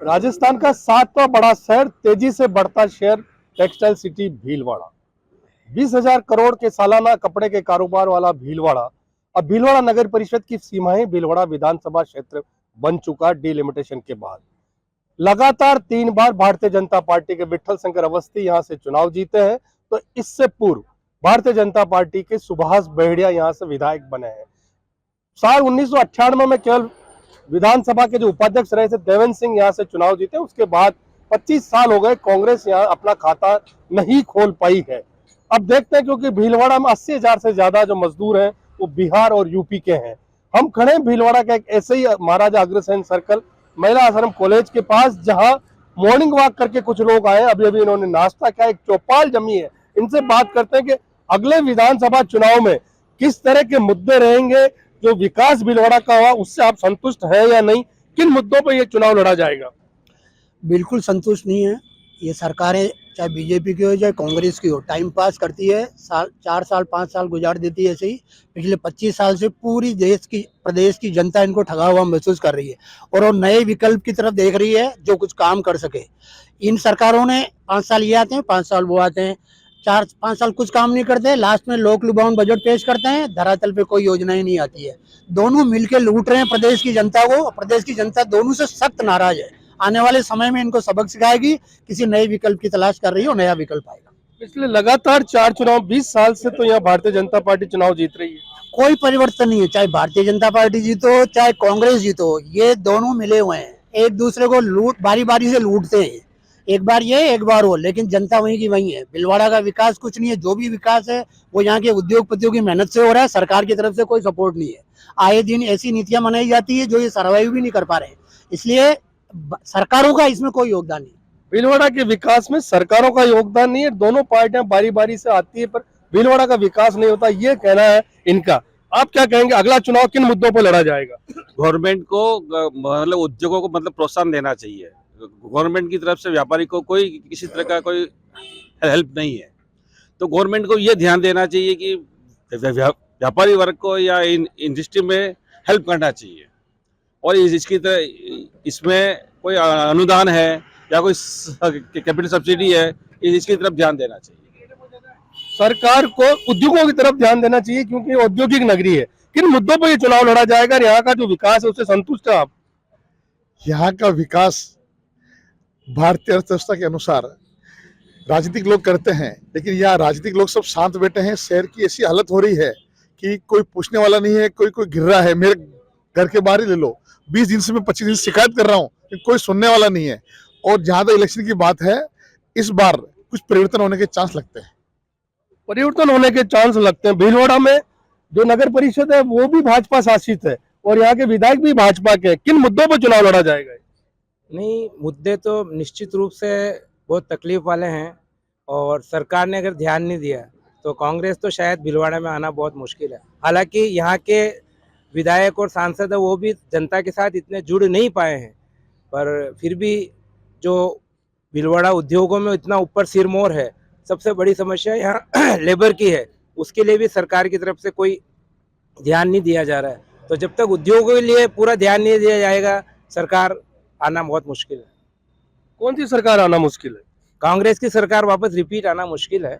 राजस्थान का 7वां बड़ा शहर, तेजी से बढ़ता शहर, टेक्सटाइल सिटी भीलवाड़ा। 20,000 करोड़ के सालाना कपड़े के कारोबार वाला भीलवाड़ा अब भीलवाड़ा नगर परिषद की सीमाएं भीलवाड़ा विधानसभा क्षेत्र बन चुका डिलिमिटेशन के बाद। लगातार 3 बार भारतीय जनता पार्टी के विठल शंकर अवस्थी यहां से चुनाव जीते हैं, तो इससे पूर्व भारतीय जनता पार्टी के सुभाष बहेड़िया यहां से विधायक बने हैं। साल 1998 में केवल विधानसभा के जो उपाध्यक्ष रहे थे देवेंद्र सिंह यहां से चुनाव जीते। उसके बाद 25 साल हो गए, कांग्रेस यहां अपना खाता नहीं खोल पाई है। अब देखते हैं, क्योंकि भीलवाड़ा में 80,000 से ज्यादा जो मजदूर हैं वो बिहार और यूपी के हैं। हम खड़े हैं भीलवाड़ा का एक ऐसे ही महाराजा अग्रसेन सर्कल महिला आश्रम कॉलेज के पास, जहां मॉर्निंग वॉक करके कुछ लोग आए। अभी अभी इन्होंने नाश्ता किया, एक चौपाल जमी है। इनसे बात करते हैं कि अगले विधानसभा चुनाव में किस तरह के मुद्दे रहेंगे, जो विकास भीलवाड़ा का हुआ उससे आप संतुष्ट है या नहीं, किन मुद्दों पर यह चुनाव लड़ा जाएगा? बिल्कुल संतुष्ट नहीं है। ये सरकारें चाहे बीजेपी की हो चाहे कांग्रेस की हो, टाइम पास करती है। 4 साल 5 साल गुजार देती है। ऐसे ही पिछले 25 साल से पूरी प्रदेश की जनता इनको ठगा हुआ महसूस कर रही है और वो नए विकल्प की तरफ देख रही है जो कुछ काम कर सके। इन सरकारों ने 5 साल ये आते हैं, 5 साल वो आते हैं, 4-5 साल कुछ काम नहीं करते, लास्ट में लोक लुभावन बजट पेश करते हैं, धरातल पे कोई योजना ही नहीं आती है। दोनों मिलकर लूट रहे हैं प्रदेश की जनता को। प्रदेश की जनता दोनों से सख्त नाराज है। आने वाले समय में इनको सबक सिखाएगी। किसी नए विकल्प की तलाश कर रही हो, नया विकल्प आएगा। पिछले लगातार 4 चुनाव 20 साल से तो यहाँ भारतीय जनता पार्टी चुनाव जीत रही है। कोई परिवर्तन नहीं है, चाहे भारतीय जनता पार्टी जीतो चाहे कांग्रेस जीतो, ये दोनों मिले हुए हैं। एक दूसरे को बारी बारी से लूटते हैं, एक बार ये एक बार वो, लेकिन जनता वहीं की वहीं है। भीलवाड़ा का विकास कुछ नहीं है। जो भी विकास है वो यहाँ के उद्योगपतियों की मेहनत से हो रहा है। सरकार की तरफ से कोई सपोर्ट नहीं है। आए दिन ऐसी नीतियां बनाई जाती है जो ये सर्वाइव भी नहीं कर पा रहे हैं। इसलिए सरकारों का इसमें कोई योगदान नहीं। भीलवाड़ा के विकास में सरकारों का योगदान नहीं है, दोनों पार्टियां बारी बारी से आती है, पर भीलवाड़ा का विकास नहीं होता, ये कहना है इनका। आप क्या कहेंगे, अगला चुनाव किन मुद्दों पर लड़ा जाएगा? गवर्नमेंट को मतलब उद्योगों को मतलब प्रोत्साहन देना चाहिए। गवर्नमेंट की तरफ से व्यापारी को कोई किसी तरह का कोई हेल्प नहीं है, तो गवर्नमेंट को ये ध्यान देना चाहिए कि व्यापारी वर्ग को या इंडस्ट्री में हेल्प करना चाहिए। और इसकी तरह इसमें कोई अनुदान है या कोई कैपिटल सब्सिडी है, इसकी तरफ ध्यान देना चाहिए। सरकार को उद्योगों की तरफ ध्यान देना चाहिए, क्योंकि ये औद्योगिक नगरी है। किन मुद्दों पर ये चुनाव लड़ा जाएगा, यहाँ का जो विकास है उससे संतुष्ट है आप? यहाँ का विकास भारतीय अर्थव्यवस्था के अनुसार राजनीतिक लोग करते हैं, लेकिन यहाँ राजनीतिक लोग सब शांत बैठे हैं। शहर की ऐसी हालत हो रही है कि कोई पूछने वाला नहीं है, कोई गिर रहा है। मेरे घर के बाहर ही ले लो, 20 दिन से मैं 25 दिन से शिकायत कर रहा हूँ, कोई सुनने वाला नहीं है। और जहां तक इलेक्शन की बात है, इस बार कुछ परिवर्तन होने के चांस लगते हैं। परिवर्तन होने के चांस लगते हैं। भीलवाड़ा में जो नगर परिषद है वो भी भाजपा शासित है और यहाँ के विधायक भी भाजपा के। किन मुद्दों पर चुनाव लड़ा जाएगा? नहीं, मुद्दे तो निश्चित रूप से बहुत तकलीफ वाले हैं और सरकार ने अगर ध्यान नहीं दिया तो कांग्रेस तो शायद भीलवाड़ा में आना बहुत मुश्किल है। हालांकि यहाँ के विधायक और सांसद है वो भी जनता के साथ इतने जुड़ नहीं पाए हैं, पर फिर भी जो भीलवाड़ा उद्योगों में इतना ऊपर सिरमौर है, सबसे बड़ी समस्या यहाँ लेबर की है, उसके लिए भी सरकार की तरफ से कोई ध्यान नहीं दिया जा रहा है। तो जब तक उद्योगों के लिए पूरा ध्यान नहीं दिया जाएगा, सरकार आना बहुत मुश्किल है। कौन सी सरकार आना मुश्किल है? कांग्रेस की सरकार वापस रिपीट आना मुश्किल है।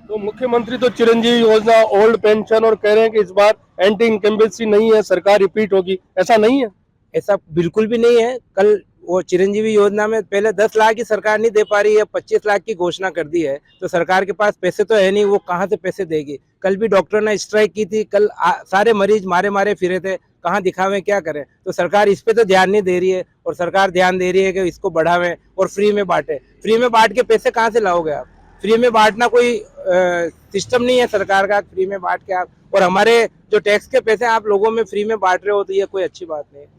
तो मुख्यमंत्री तो चिरंजीवी योजना, ओल्ड पेंशन और कह रहे हैं कि इस बार एंटी इनकम्बेंसी नहीं है, सरकार रिपीट होगी। ऐसा नहीं है? ऐसा बिल्कुल भी नहीं है। कल वो चिरंजीवी योजना में पहले 10 लाख की सरकार नहीं दे पा रही है, 25 लाख की घोषणा कर दी है, तो सरकार के पास पैसे तो है नहीं, वो कहाँ से पैसे देगी? कल भी डॉक्टर ने स्ट्राइक की थी, कल सारे मरीज मारे फिरे थे, कहाँ दिखावें क्या करें? तो सरकार इस पे तो ध्यान नहीं दे रही है और सरकार ध्यान दे रही है कि इसको बढ़ावें और फ्री में बांटे। फ्री में बांट के पैसे कहाँ से लाओगे आप? फ्री में बांटना कोई सिस्टम नहीं है सरकार का, फ्री में बांट के आप, और हमारे जो टैक्स के पैसे आप लोगों में फ्री में बांट रहे हो, तो ये कोई अच्छी बात नहीं है।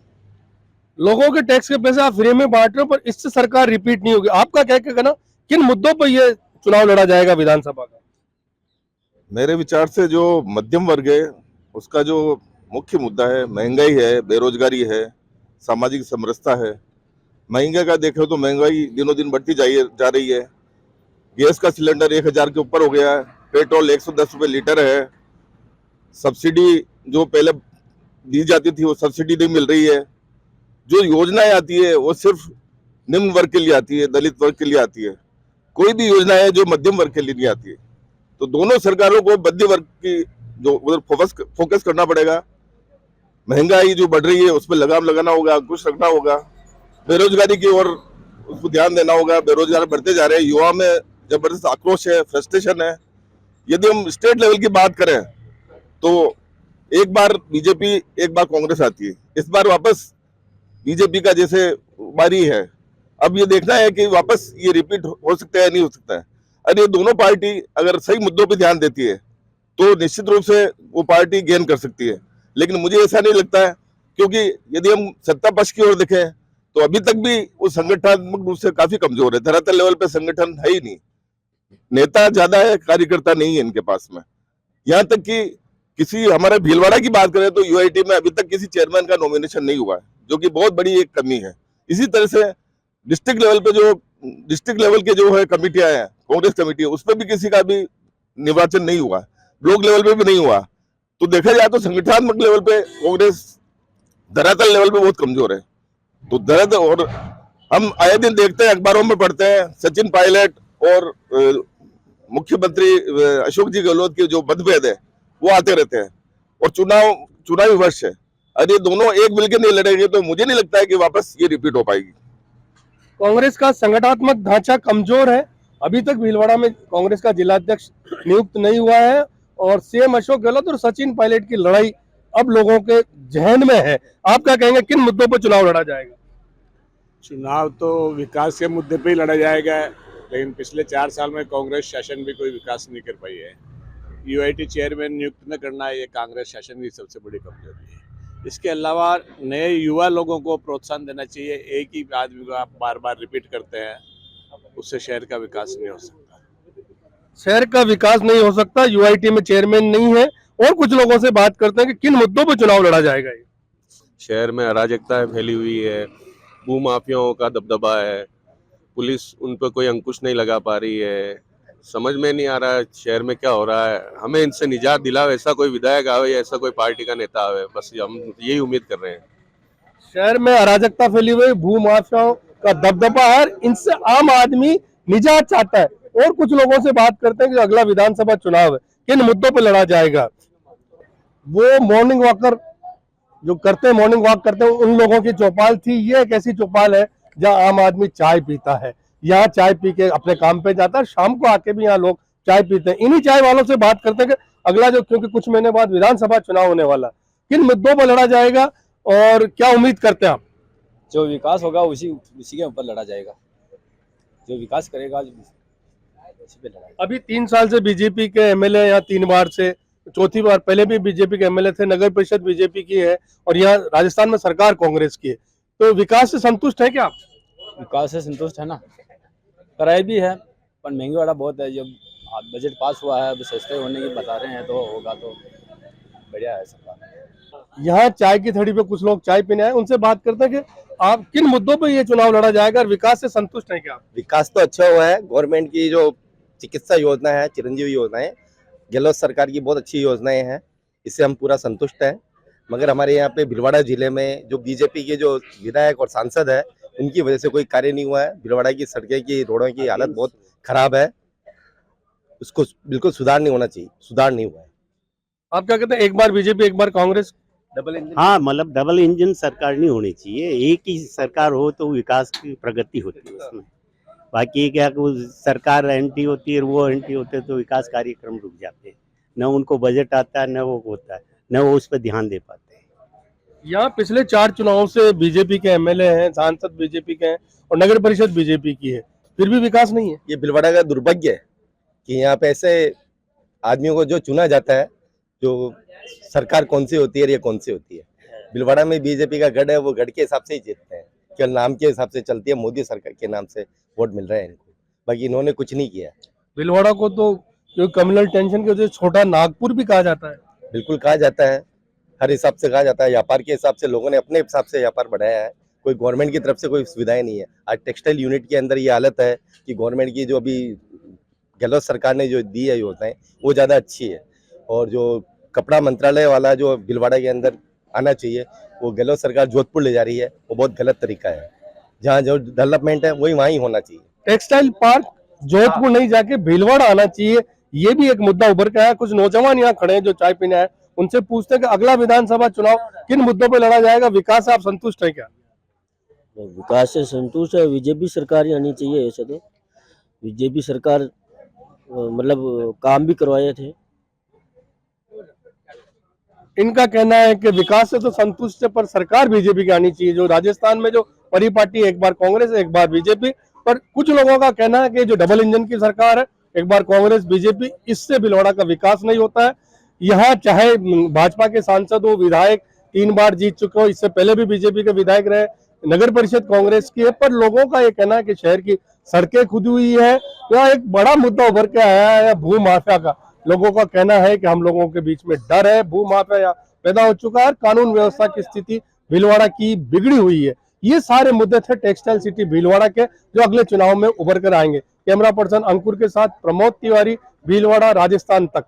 लोगों के टैक्स के पैसे आप फ्री में बांट रहे हो, पर इससे सरकार रिपीट नहीं होगी। आपका क्या कहना, किन मुद्दों पर यह चुनाव लड़ा जाएगा विधानसभा का? मेरे विचार से जो मध्यम वर्ग है उसका जो मुख्य मुद्दा है, महंगाई है, बेरोजगारी है, सामाजिक समरसता है। महंगाई का देखें तो महंगाई दिनों दिन बढ़ती जा रही है। गैस का सिलेंडर 1000 के ऊपर हो गया है, पेट्रोल 110 रुपये लीटर है, सब्सिडी जो पहले दी जाती थी वो सब्सिडी नहीं मिल रही है। जो योजनाएं आती है वो सिर्फ निम्न वर्ग के लिए आती है, दलित वर्ग के लिए आती है। कोई भी योजना है जो मध्यम वर्ग के लिए नहीं आती है। तो दोनों सरकारों को मध्य वर्ग की जो उधर फोकस करना पड़ेगा। महंगाई जो बढ़ रही है उस पर लगाम लगाना होगा, अंकुश रखना होगा। बेरोजगारी की ओर उसको ध्यान देना होगा। बेरोजगार बढ़ते जा रहे हैं, युवा में जबरदस्त आक्रोश है, फ्रस्ट्रेशन है। यदि हम स्टेट लेवल की बात करें तो एक बार बीजेपी एक बार कांग्रेस आती है। इस बार वापस बीजेपी का जैसे बारी है, अब ये देखना है कि वापस ये रिपीट हो सकता है या नहीं हो सकता है। और ये दोनों पार्टी अगर सही मुद्दों पे ध्यान देती है तो निश्चित रूप से वो पार्टी गेन कर सकती है। लेकिन मुझे ऐसा नहीं लगता है, क्योंकि यदि हम सत्ता पक्ष की ओर देखें तो अभी तक भी वो संगठनात्मक रूप से काफी कमजोर है। धरातल लेवल पे संगठन है ही नहीं, नेता ज्यादा है, कार्यकर्ता नहीं है इनके पास में। यहाँ तक कि किसी हमारे भीलवाड़ा की बात करें तो यूआईटी में अभी तक किसी चेयरमैन का नॉमिनेशन नहीं हुआ है, जो कि बहुत बड़ी एक कमी है। इसी तरह से डिस्ट्रिक्ट लेवल पे जो डिस्ट्रिक्ट लेवल के जो है कमिटियां हैं, कांग्रेस कमेटी, उस पर भी किसी का भी निर्वाचन नहीं हुआ, ब्लॉक लेवल पे भी नहीं हुआ। तो देखा जाए तो संगठनात्मक लेवल पे कांग्रेस धरातल लेवल पे बहुत कमजोर है। तो धरातल, और हम आए दिन देखते हैं, अखबारों में पढ़ते हैं, सचिन पायलट और मुख्यमंत्री अशोक जी गहलोत के जो मतभेद है वो आते रहते हैं, और चुनावी वर्ष है। अगर ये दोनों एक मिलकर नहीं लड़ेंगे तो मुझे नहीं लगता है कि वापस ये रिपीट हो पाएगी। कांग्रेस का संगठनात्मक ढांचा कमजोर है। अभी तक भीलवाड़ा में कांग्रेस का जिलाध्यक्ष नियुक्त नहीं हुआ है, और सीएम अशोक गहलोत और सचिन पायलट की लड़ाई अब लोगों के जहन में है। आप क्या कहेंगे, किन मुद्दों पर चुनाव लड़ा जाएगा? चुनाव तो विकास के मुद्दे पे ही लड़ा जाएगा, लेकिन पिछले 4 साल में कांग्रेस शासन भी कोई विकास नहीं कर पाई है। यूआईटी चेयरमैन नियुक्त न करना ये कांग्रेस शासन की सबसे बड़ी कमजोरी है। इसके अलावा नए युवा लोगों को प्रोत्साहन देना चाहिए। एक ही आदमी को आप बार बार रिपीट करते हैं, उससे शहर का विकास नहीं हो सकता। शहर का विकास नहीं हो सकता, यूआईटी में चेयरमैन नहीं है। और कुछ लोगों से बात करते हैं कि किन मुद्दों पर चुनाव लड़ा जाएगा। शहर में अराजकता फैली हुई है, भू माफियाओं का दबदबा है, पुलिस उन पर कोई अंकुश नहीं लगा पा रही है। समझ में नहीं आ रहा है शहर में क्या हो रहा है। हमें इनसे निजात दिलावे ऐसा कोई विधायक आवे या ऐसा कोई पार्टी का नेता आवे, बस हम यही उम्मीद कर रहे हैं। शहर में अराजकता फैली हुई, भू माफियाओं का दबदबा है, इनसे आम आदमी निजात चाहता है। और कुछ लोगों से बात करते हैं कि अगला विधानसभा चुनाव है, किन मुद्दों पर लड़ा जाएगा। वो मॉर्निंग वॉकर जो करते हैं, मॉर्निंग वॉक करते हैं, उन लोगों की चौपाल थी। ये एक ऐसी चौपाल है जहां आम आदमी चाय पीता है। यहाँ चाय पी के अपने काम पे जाता है, शाम को आके भी यहाँ लोग चाय पीते हैं। इन्हीं चाय वालों से बात करते हैं कि अगला जो, क्योंकि कुछ महीने बाद विधानसभा चुनाव होने वाला, किन मुद्दों पर लड़ा जाएगा और क्या उम्मीद करते हैं आप? जो विकास होगा उसी के ऊपर लड़ा जाएगा। जो विकास करेगा उसी पे लड़ा। अभी 3 साल से बीजेपी के एमएलए यहाँ 3 बार से चौथी बार, पहले भी बीजेपी के एमएलए थे, नगर परिषद बीजेपी की है और यहाँ राजस्थान में सरकार कांग्रेस की है। तो विकास से संतुष्ट है क्या आप? विकास से संतुष्ट है ना, कराई भी है, पर महंगी वाला बहुत है। जब बजट पास हुआ है, अब सस्ते होने की बता रहे हैं, तो होगा तो बढ़िया है सरकार। यहाँ चाय की थड़ी पे कुछ लोग चाय पीने आए, उनसे बात करते हैं कि आप किन मुद्दों पे ये चुनाव लड़ा जाएगा और विकास से संतुष्ट है क्या आप? विकास तो अच्छा हुआ है। गवर्नमेंट की जो चिकित्सा योजना है, चिरंजीवी योजना है, गहलोत सरकार की बहुत अच्छी योजनाएं हैं, इससे हम पूरा संतुष्ट हैं। मगर हमारे यहाँ पे भीलवाड़ा जिले में जो बीजेपी के जो विधायक और सांसद है, उनकी वजह से कोई कार्य नहीं हुआ है। भीलवाड़ा की सड़कें की, रोडों की हालत बहुत खराब है, उसको बिल्कुल सुधार नहीं होना चाहिए, सुधार नहीं हुआ है। आप क्या कहते हैं, एक बार बीजेपी एक बार कांग्रेस? डबल इंजन, हाँ, मतलब डबल इंजन सरकार नहीं होनी चाहिए। एक ही सरकार हो तो विकास की प्रगति होती है उसमें। बाकी क्या सरकार एंटी होती है, वो एंटी होते हैं तो विकास कार्यक्रम रुक जाते हैं। न उनको बजट आता है, न वो होता है, न वो उस पर ध्यान दे पाते हैं। यहाँ पिछले 4 चुनावों से बीजेपी के एमएलए हैं, सांसद बीजेपी के हैं और नगर परिषद बीजेपी की है, फिर भी विकास नहीं है। ये भीलवाड़ा का दुर्भाग्य है कि यहाँ पे ऐसे आदमियों को जो चुना जाता है, जो सरकार कौन सी होती है या कौन सी होती है। भीलवाड़ा में बीजेपी का गढ़ है, वो गढ़ के हिसाब से ही जीतते हैं, केवल नाम के हिसाब से चलती है। मोदी सरकार के नाम से वोट मिल रहा है इनको, बाकी इन्होंने कुछ नहीं किया। भीलवाड़ा को तो जो कम्युनल टेंशन की वजह से छोटा नागपुर भी कहा जाता है। बिल्कुल कहा जाता है, हर हिसाब से कहा जाता है। व्यापार के हिसाब से लोगों ने अपने हिसाब से व्यापार बढ़ाया है, कोई गवर्नमेंट की तरफ से कोई सुविधाएं नहीं है। आज टेक्सटाइल यूनिट के अंदर ये हालत है कि गवर्नमेंट की जो अभी गहलोत सरकार ने जो दी है योजनाएं, वो ज़्यादा अच्छी है। और जो कपड़ा मंत्रालय वाला जो भीलवाड़ा के अंदर आना चाहिए, वो गहलोत सरकार जोधपुर ले जा रही है, वो बहुत गलत तरीका है। जहाँ जो डेवलपमेंट है वही वहीं होना चाहिए। टेक्सटाइल पार्क जोधपुर नहीं जाके भीलवाड़ा आना चाहिए, ये भी एक मुद्दा उभर के आया। कुछ नौजवान यहाँ खड़े हैं जो चाय पीने आए, उनसे पूछते हैं कि अगला विधानसभा चुनाव किन मुद्दों पर लड़ा जाएगा, विकास से आप संतुष्ट हैं क्या? विकास से संतुष्ट है, बीजेपी सरकार ही आनी चाहिए। ऐसे तो बीजेपी सरकार मतलब काम भी करवाए थे। इनका कहना है कि विकास से तो संतुष्ट है पर सरकार बीजेपी की आनी चाहिए। जो राजस्थान में जो परिपाटी, एक बार कांग्रेस एक बार बीजेपी, पर कुछ लोगों का कहना है कि जो डबल इंजन की सरकार है, एक बार कांग्रेस बीजेपी, इससे भीलवाड़ा का विकास नहीं होता है। यहाँ चाहे भाजपा के सांसद हो, विधायक 3 बार जीत चुके हो, इससे पहले भी बीजेपी के विधायक रहे, नगर परिषद कांग्रेस की है, पर लोगों का ये कहना है कि शहर की सड़कें खुदी हुई है। यहाँ एक बड़ा मुद्दा उभर के आया है भू माफिया का। लोगों का कहना है कि हम लोगों के बीच में डर है, भू माफिया पैदा हो चुका है, कानून व्यवस्था की स्थिति भीलवाड़ा की बिगड़ी हुई है। ये सारे मुद्दे थे टेक्सटाइल सिटी भीलवाड़ा के, जो अगले चुनाव में उभर कर आएंगे। कैमरा पर्सन अंकुर के साथ प्रमोद तिवारी, भीलवाड़ा, राजस्थान तक।